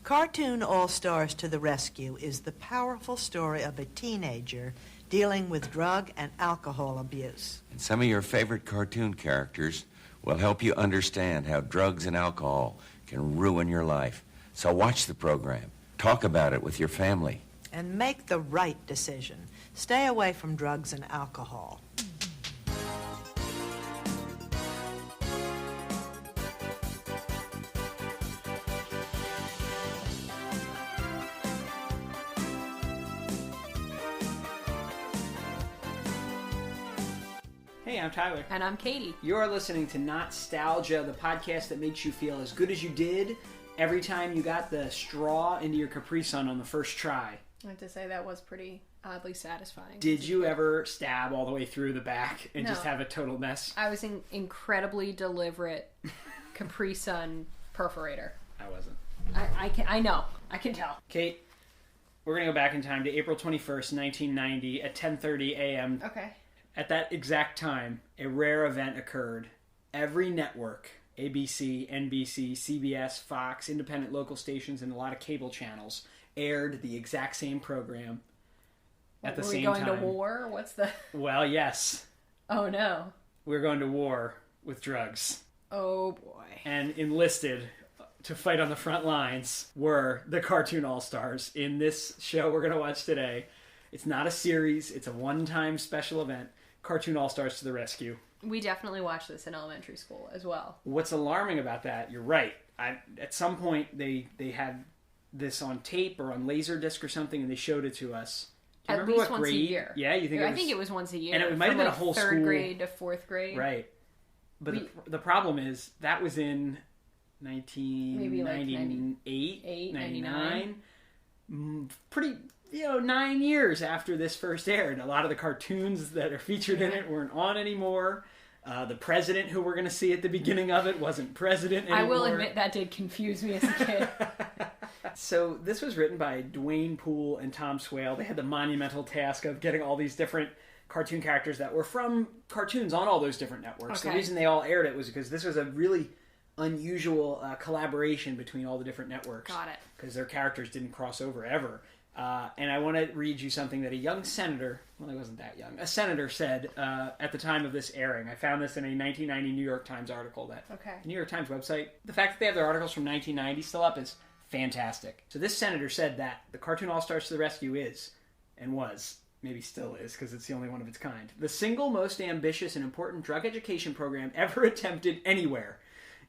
Cartoon All-Stars to the Rescue is the powerful story of a teenager dealing with drug and alcohol abuse. And some of your favorite cartoon characters will help you understand how drugs and alcohol can ruin your life. So watch the program. Talk about it with your family. And make the right decision. Stay away from drugs and alcohol. Hey, I'm Tyler. And I'm Katie. You're listening to Not-Stalgia, the podcast that makes you feel as good as you did every time you got the straw into your Capri Sun on the first try. I have to say that was pretty oddly satisfying. Did you ever stab all the way through the back and just have a total mess? I was an incredibly deliberate Capri Sun perforator. I wasn't. I know. I can tell. Kate, we're going to go back in time to April 21st, 1990 at 10:30 a.m. Okay. At that exact time, a rare event occurred. Every network, ABC, NBC, CBS, Fox, independent local stations, and a lot of cable channels aired the exact same program at the same time. Were we going to war? What's the... Well, yes. Oh, no. We're going to war with drugs. Oh, boy. And enlisted to fight on the front lines were the Cartoon All-Stars in this show we're going to watch today. It's not a series. It's a one-time special event. Cartoon All-Stars to the Rescue. We definitely watched this in elementary school as well. What's alarming about that, you're right. At some point, they had this on tape or on Laserdisc or something, and they showed it to us. Do you At remember least what once grade? a year. Yeah, you think? I think it was once a year. And it might have been a whole third school. grade to fourth grade. Right. But the problem is that was in 1998, 99. Pretty, 9 years after this first aired. A lot of the cartoons that are featured in it weren't on anymore. The president who we're going to see at the beginning of it wasn't president anymore. I will admit that did confuse me as a kid. So this was written by Dwayne Poole and Tom Swale. They had the monumental task of getting all these different cartoon characters that were from cartoons on all those different networks. Okay. The reason they all aired it was because this was a really unusual collaboration between all the different networks. Got it. Because their characters didn't cross over ever. And I want to read you something that a young senator, well, he wasn't that young, a senator said at the time of this airing. I found this in a 1990 New York Times article. The New York Times website, the fact that they have their articles from 1990 still up is fantastic. So this senator said that the Cartoon All-Stars to the Rescue is, and was, maybe still is because it's the only one of its kind, the single most ambitious and important drug education program ever attempted anywhere.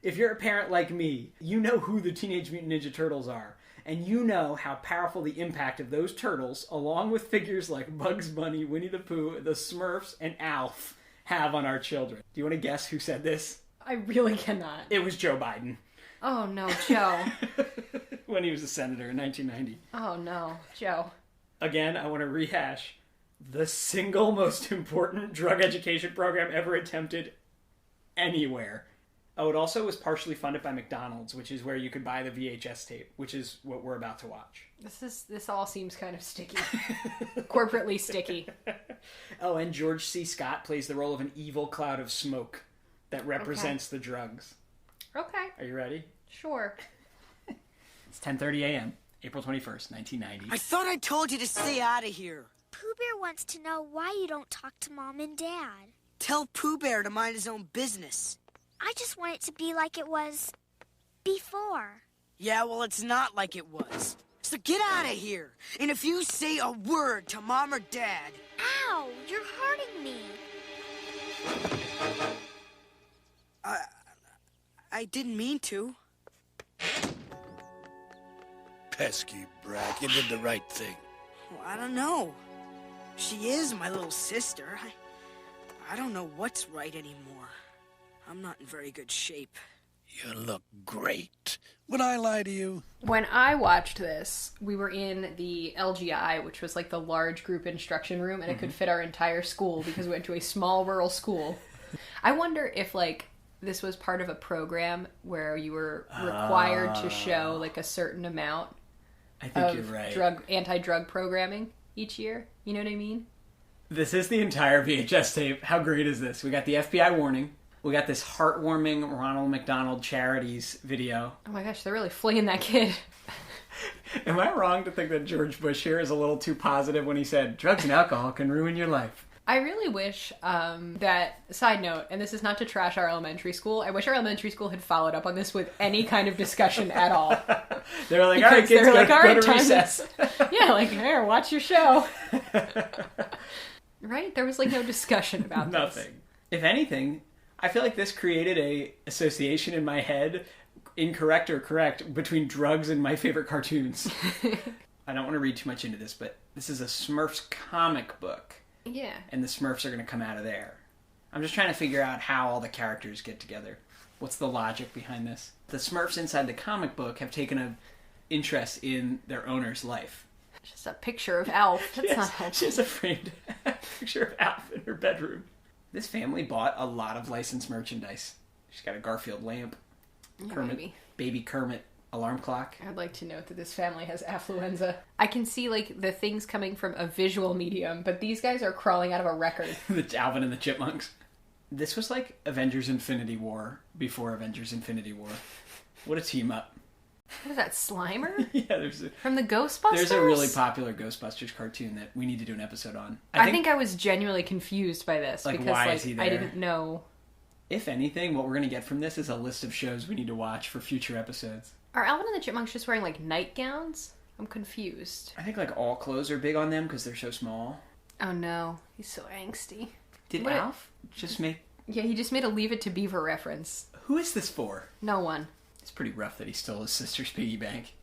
If you're a parent like me, you know who the Teenage Mutant Ninja Turtles are. And you know how powerful the impact of those turtles, along with figures like Bugs Bunny, Winnie the Pooh, the Smurfs, and Alf, have on our children. Do you want to guess who said this? I really cannot. It was Joe Biden. Oh, no, Joe. When he was a senator in 1990. Oh, no, Joe. Again, I want to rehash. The single most important drug education program ever attempted anywhere. Oh, it also was partially funded by McDonald's, which is where you could buy the VHS tape, which is what we're about to watch. This all seems kind of sticky. Corporately sticky. Oh, and George C. Scott plays the role of an evil cloud of smoke that represents the drugs. Okay. Are you ready? Sure. It's 10:30 a.m., April 21st, 1990. I thought I told you to stay out of here. Pooh Bear wants to know why you don't talk to Mom and Dad. Tell Pooh Bear to mind his own business. I just want it to be like it was before. Yeah, well, it's not like it was. So get out of here. And if you say a word to Mom or Dad... Ow, you're hurting me. I didn't mean to. Pesky brat, you did the right thing. Well, I don't know. She is my little sister. I don't know what's right anymore. I'm not in very good shape. You look great. Would I lie to you? When I watched this, we were in the LGI, which was like the large group instruction room, and it could fit our entire school because we went to a small rural school. I wonder if, this was part of a program where you were required to show, a certain amount I think you're right. Anti-drug programming each year. You know what I mean? This is the entire VHS tape. How great is this? We got the FBI warning. We got this heartwarming Ronald McDonald Charities video. Oh my gosh, they're really flinging that kid. Am I wrong to think that George Bush here is a little too positive when he said, drugs and alcohol can ruin your life? I really wish that, side note, and this is not to trash our elementary school, I wish our elementary school had followed up on this with any kind of discussion at all. They were like, all right, kids, go to recess. Yeah, like, here, watch your show. Right? There was, like, no discussion about Nothing. this. If anything, I feel like this created a association in my head, incorrect or correct, between drugs and my favorite cartoons. I don't want to read too much into this, but this is a Smurfs comic book. Yeah. And the Smurfs are going to come out of there. I'm just trying to figure out how all the characters get together. What's the logic behind this? The Smurfs inside the comic book have taken an interest in their owner's life. Just a picture of Alf. That's not helpful. She has a framed picture of Alf in her bedroom. This family bought a lot of licensed merchandise. She's got a Garfield lamp. Kermit, baby Kermit alarm clock. I'd like to note that this family has affluenza. I can see, like, the things coming from a visual medium, but these guys are crawling out of a record. The Alvin and the Chipmunks. This was like Avengers Infinity War before Avengers Infinity War. What a team up. What is that, Slimer? Yeah, from the Ghostbusters? There's a really popular Ghostbusters cartoon that we need to do an episode on. I think I was genuinely confused by this. Like, because, why is he there? I didn't know. If anything, what we're going to get from this is a list of shows we need to watch for future episodes. Are Alvin and the Chipmunks just wearing, like, nightgowns? I'm confused. I think, like, all clothes are big on them because they're so small. Oh, no. He's so angsty. Did Alf just make... Yeah, he just made a Leave It to Beaver reference. Who is this for? No one. It's pretty rough that he stole his sister's piggy bank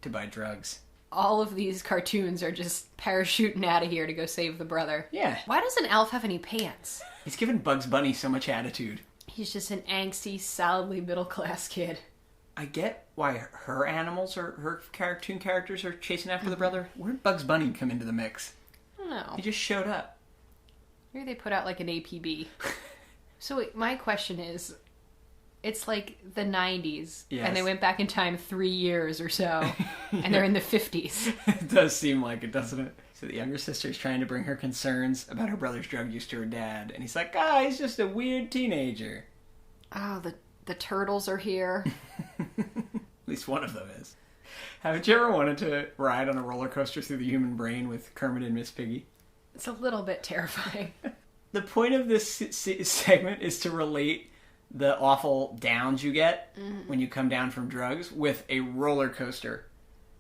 to buy drugs. All of these cartoons are just parachuting out of here to go save the brother. Yeah. Why doesn't Alf have any pants? He's given Bugs Bunny so much attitude. He's just an angsty, solidly middle-class kid. I get why her animals or her cartoon characters are chasing after the brother. Where'd Bugs Bunny come into the mix? I don't know. He just showed up. Maybe they put out like an APB. So wait, my question is, it's like the 90s, yes. And they went back in time 3 years or so, and they're in the 50s. It does seem like it, doesn't it? So the younger sister is trying to bring her concerns about her brother's drug use to her dad, and he's like, he's just a weird teenager. Oh, the turtles are here. At least one of them is. Haven't you ever wanted to ride on a roller coaster through the human brain with Kermit and Miss Piggy? It's a little bit terrifying. The point of this segment is to relate the awful downs you get when you come down from drugs with a roller coaster.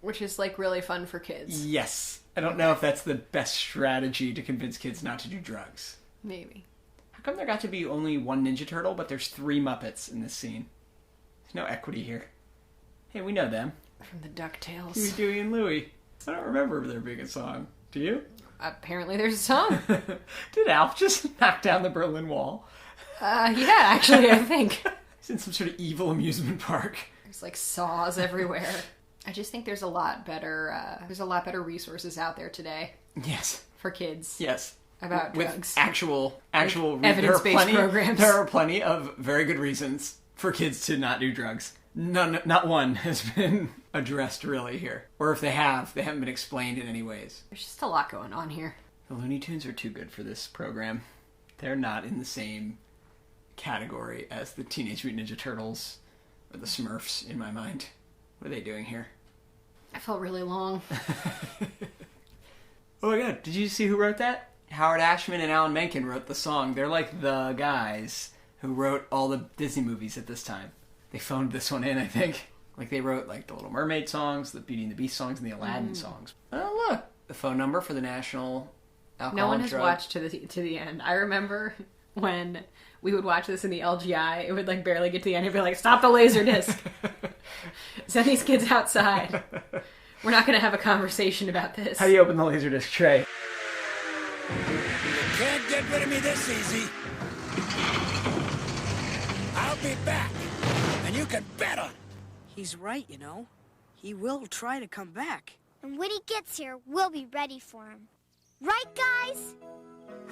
Which is, like, really fun for kids. Yes. I don't know if that's the best strategy to convince kids not to do drugs. Maybe. How come there got to be only one Ninja Turtle, but there's 3 Muppets in this scene? There's no equity here. Hey, we know them. From the DuckTales. Huey, Dewey, and Louie. I don't remember there being a song. Do you? Apparently there's a song. Did Alf just knock down the Berlin Wall? Yeah, actually, I think. He's in some sort of evil amusement park. There's, like, saws everywhere. I just think there's a lot better resources out there today. Yes. For kids. Yes. About drugs. With actual evidence-based programs. There are plenty of very good reasons for kids to not do drugs. Not one has been addressed really here. Or if they haven't been explained in any ways. There's just a lot going on here. The Looney Tunes are too good for this program. They're not in the same category as the Teenage Mutant Ninja Turtles or the Smurfs in my mind. What are they doing here? I felt really long. Oh my god, did you see who wrote that? Howard Ashman and Alan Menken wrote the song. They're like the guys who wrote all the Disney movies at this time. They phoned this one in, I think. Like, they wrote, like, the Little Mermaid songs, the Beauty and the Beast songs, and the Aladdin songs. Oh, look! The phone number for the National Alcohol No one has Drug. watched to the end. I remember when we would watch this in the LGI, it would, like, barely get to the end. It'd be like, stop the laser disc! Send these kids outside. We're not going to have a conversation about this. How do you open the Laserdisc tray? You can't get rid of me this easy. I'll be back, and you can bet on it. He's right, you know. He will try to come back. And when he gets here, we'll be ready for him. Right, guys?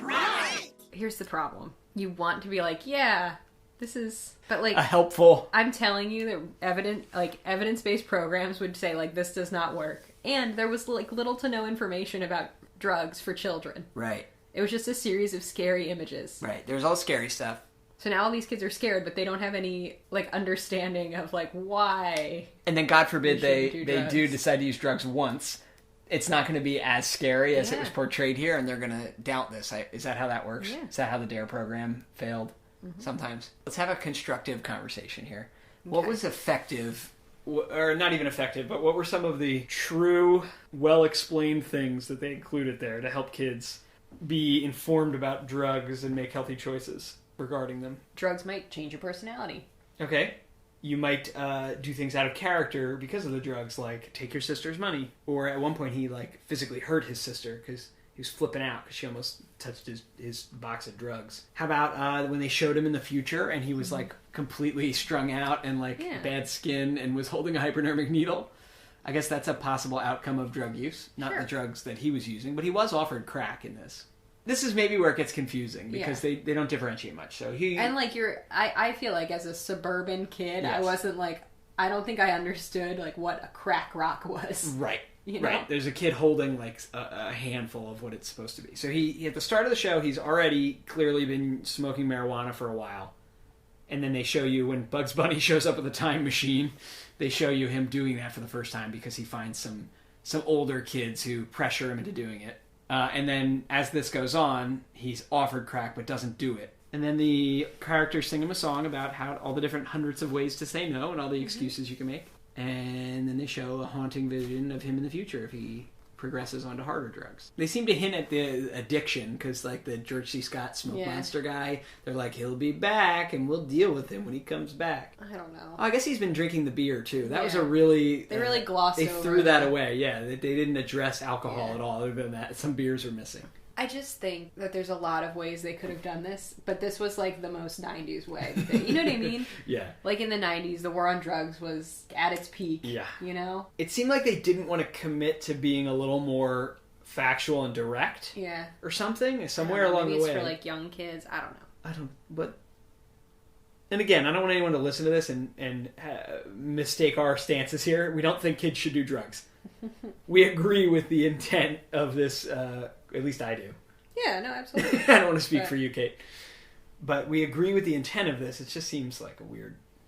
Right! Here's the problem. You want to be like, yeah, this is... But, like... A helpful... I'm telling you that evidence-based programs would say, like, this does not work. And there was, like, little to no information about drugs for children. Right. It was just a series of scary images. Right. There's all scary stuff. So now all these kids are scared, but they don't have any, like, understanding of, like, why. And then, God forbid, They they shouldn't do do drugs. decide to use drugs once. It's not going to be as scary as it Yeah. was portrayed here, and they're going to doubt this. Is that how that works? Yeah. Is that how the DARE program failed? Sometimes. Let's have a constructive conversation here. What Okay. was effective, or not even effective, but what were some of the true, well-explained things that they included there to help kids be informed about drugs and make healthy choices regarding them? Drugs might change your personality. Okay. You might do things out of character because of the drugs, like take your sister's money. Or at one point he like physically hurt his sister because he was flipping out because she almost touched his box of drugs. How about when they showed him in the future and he was like completely strung out and like Yeah. bad skin and was holding a hypodermic needle? I guess that's a possible outcome of drug use. Not Sure. the drugs that he was using, but he was offered crack in this. This is maybe where it gets confusing because they don't differentiate much. So he And, like, I feel like as a suburban kid, I Yes. wasn't, like, I don't think I understood, like, what a crack rock was. Right. You know? Right. There's a kid holding like a handful of what it's supposed to be. So he at the start of the show, he's already clearly been smoking marijuana for a while. And then they show you when Bugs Bunny shows up with a time machine, they show you him doing that for the first time because he finds some older kids who pressure him into doing it. And then as this goes on, he's offered crack but doesn't do it. And then the characters sing him a song about how all the different hundreds of ways to say no and all the excuses you can make. And then they show a haunting vision of him in the future if he progresses onto harder drugs. They seem to hint at the addiction because, like, the George C. Scott Smoke Yeah. Monster guy, they're like, he'll be back and we'll deal with him when he comes back. I don't know. Oh, I guess he's been drinking the beer too. That was Yeah. a really... They really glossed They over threw that that. away, yeah. They didn't address alcohol Yeah. at all other than that. Some beers are missing. I just think that there's a lot of ways they could have done this, but this was, like, the most 90s way. You know what I mean? Yeah. Like, in the 90s, the war on drugs was at its peak. Yeah. You know? It seemed like they didn't want to commit to being a little more factual and direct Yeah. or something. Somewhere I don't know, along maybe the way. it's for, like, young kids. I don't know. I don't. But. And again, I don't want anyone to listen to this and mistake our stances here. We don't think kids should do drugs. We agree with the intent of this. At least I do. Yeah, no, absolutely. I don't want to speak But- for you, Kate. But we agree with the intent of this. It just seems like a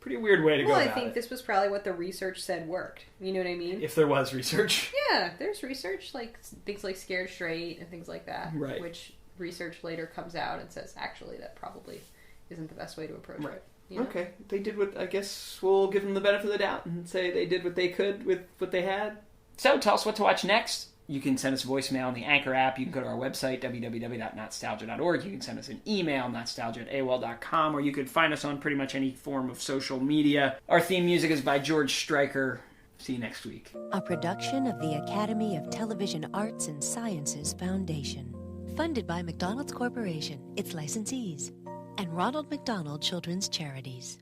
pretty weird way to go Well, about I think it. this was probably what the research said worked. You know what I mean? If there was research. Yeah, there's research, like things like Scared Straight and things like that. Right. Which research later comes out and says, actually, that probably isn't the best way to approach Right. it. You know? Okay, they did what, I guess we'll give them the benefit of the doubt and say they did what they could with what they had. So tell us what to watch next. You can send us a voicemail on the Anchor app. You can go to our website, www.notstalgia.org. You can send us an email, notstalgia@aol.com, or you could find us on pretty much any form of social media. Our theme music is by George Stryker. See you next week. A production of the Academy of Television Arts and Sciences Foundation. Funded by McDonald's Corporation, its licensees, and Ronald McDonald Children's Charities.